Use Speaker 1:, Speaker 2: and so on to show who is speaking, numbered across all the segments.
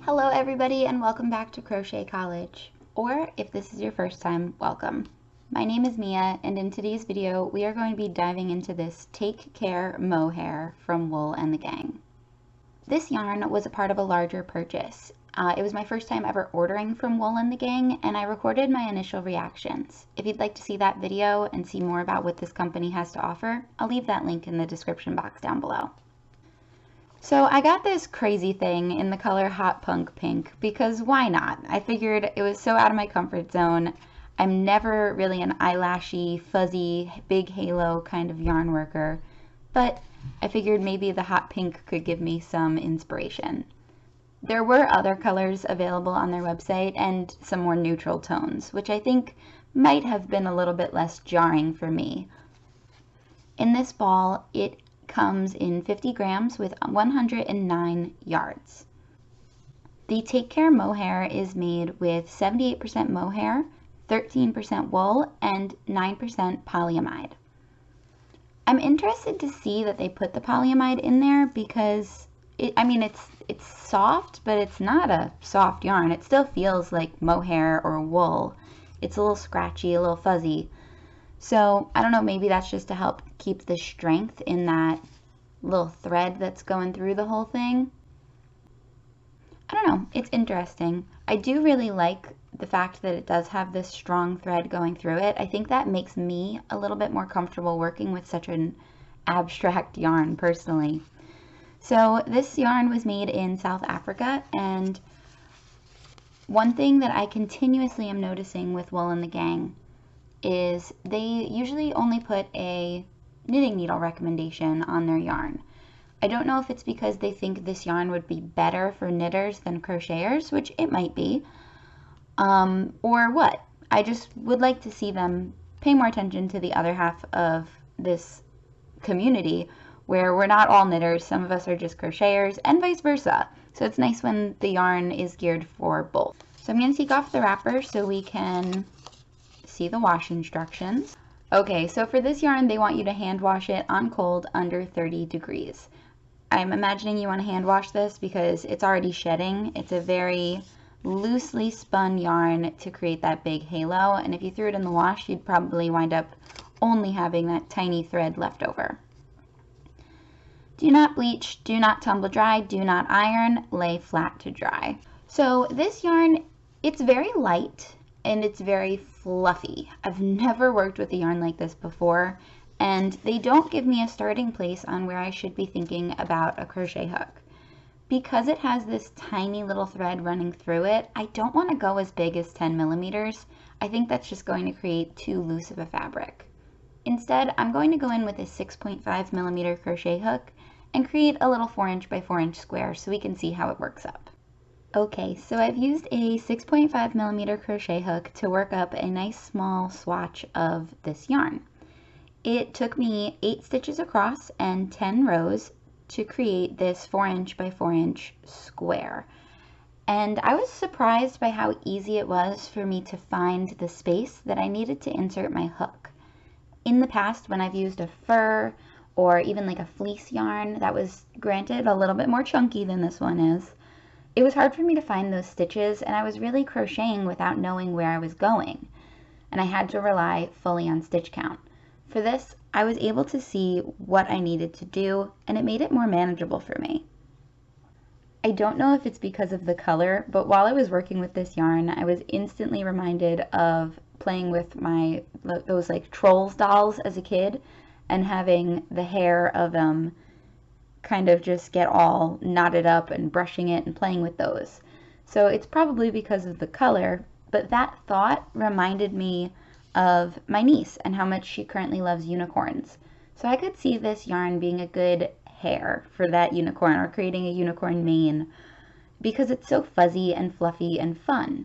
Speaker 1: Hello everybody and welcome back to Crochet College, or if this is your first time, welcome. My name is Mia and in today's video we are going to be diving into this Take Care Mohair from Wool and the Gang. This yarn was a part of a larger purchase. It was my first time ever ordering from Wool and the Gang and I recorded my initial reactions. If you'd like to see that video and see more about what this company has to offer, I'll leave that link in the description box down below. So I got this crazy thing in the color Hot Punk Pink because why not? I figured it was so out of my comfort zone. I'm never really an eyelashy, fuzzy, big halo kind of yarn worker, but I figured maybe the hot pink could give me some inspiration. There were other colors available on their website and some more neutral tones, which I think might have been a little bit less jarring for me. In this ball, it comes in 50 grams with 109 yards. The Take Care Mohair is made with 78% mohair, 13% wool, and 9% polyamide. I'm interested to see that they put the polyamide in there because it's soft, but it's not a soft yarn. It still feels like mohair or wool. It's a little scratchy, a little fuzzy. So I don't know, maybe that's just to help keep the strength in that little thread that's going through the whole thing. I don't know, it's interesting. I do really like the fact that it does have this strong thread going through it. I think that makes me a little bit more comfortable working with such an abstract yarn personally. So this yarn was made in South Africa, and one thing that I continuously am noticing with Wool and the Gang is they usually only put a knitting needle recommendation on their yarn. I don't know if it's because they think this yarn would be better for knitters than crocheters, which it might be, or what. I just would like to see them pay more attention to the other half of this community where we're not all knitters, some of us are just crocheters, and vice versa. So it's nice when the yarn is geared for both. So I'm going to take off the wrapper so we can see the wash instructions. Okay, so for this yarn, they want you to hand wash it on cold under 30 degrees. I'm imagining you want to hand wash this because it's already shedding. It's a very loosely spun yarn to create that big halo, and if you threw it in the wash, you'd probably wind up only having that tiny thread left over. Do not bleach, do not tumble dry, do not iron, lay flat to dry. So this yarn, it's very light and it's very fluffy. I've never worked with a yarn like this before, and they don't give me a starting place on where I should be thinking about a crochet hook. Because it has this tiny little thread running through it, I don't want to go as big as 10 millimeters. I think that's just going to create too loose of a fabric. Instead, I'm going to go in with a 6.5 millimeter crochet hook and create a little 4" by 4" square so we can see how it works up. Okay, so I've used a 6.5 millimeter crochet hook to work up a nice small swatch of this yarn. It took me 8 stitches across and 10 rows to create this 4" by 4" square. And I was surprised by how easy it was for me to find the space that I needed to insert my hook. In the past, when I've used a fur or even like a fleece yarn that was granted a little bit more chunky than this one is, it was hard for me to find those stitches, and I was really crocheting without knowing where I was going, and I had to rely fully on stitch count. For this, I was able to see what I needed to do, and it made it more manageable for me. I don't know if it's because of the color, but while I was working with this yarn, I was instantly reminded of playing with those like Trolls dolls as a kid, and having the hair of them kind of just get all knotted up and brushing it and playing with those. So it's probably because of the color, but that thought reminded me of my niece and how much she currently loves unicorns. So I could see this yarn being a good hair for that unicorn, or creating a unicorn mane, because it's so fuzzy and fluffy and fun.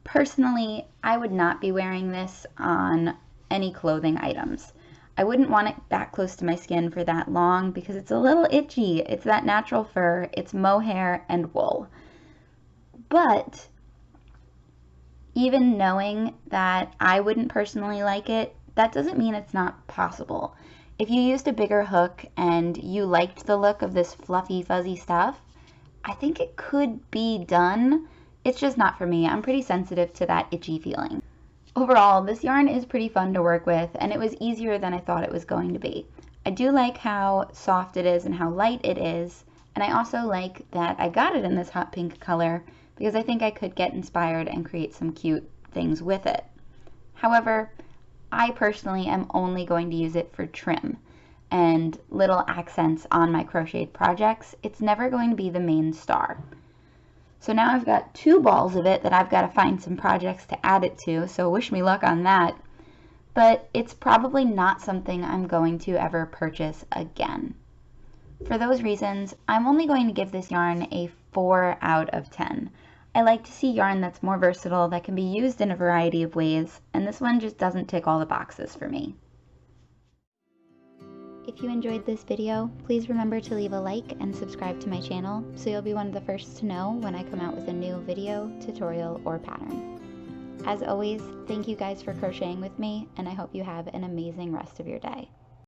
Speaker 1: Personally, I would not be wearing this on any clothing items. I wouldn't want it that close to my skin for that long because it's a little itchy. It's that natural fur, it's mohair and wool. But even knowing that I wouldn't personally like it, that doesn't mean it's not possible. If you used a bigger hook and you liked the look of this fluffy, fuzzy stuff, I think it could be done. It's just not for me. I'm pretty sensitive to that itchy feeling. Overall, this yarn is pretty fun to work with, and it was easier than I thought it was going to be. I do like how soft it is and how light it is, and I also like that I got it in this hot pink color because I think I could get inspired and create some cute things with it. However, I personally am only going to use it for trim and little accents on my crocheted projects. It's never going to be the main star. So now I've got 2 balls of it that I've got to find some projects to add it to, so wish me luck on that. But it's probably not something I'm going to ever purchase again. For those reasons, I'm only going to give this yarn a 4 out of 10. I like to see yarn that's more versatile, that can be used in a variety of ways, and this one just doesn't tick all the boxes for me. If you enjoyed this video, please remember to leave a like and subscribe to my channel so you'll be one of the first to know when I come out with a new video, tutorial, or pattern. As always, thank you guys for crocheting with me, and I hope you have an amazing rest of your day.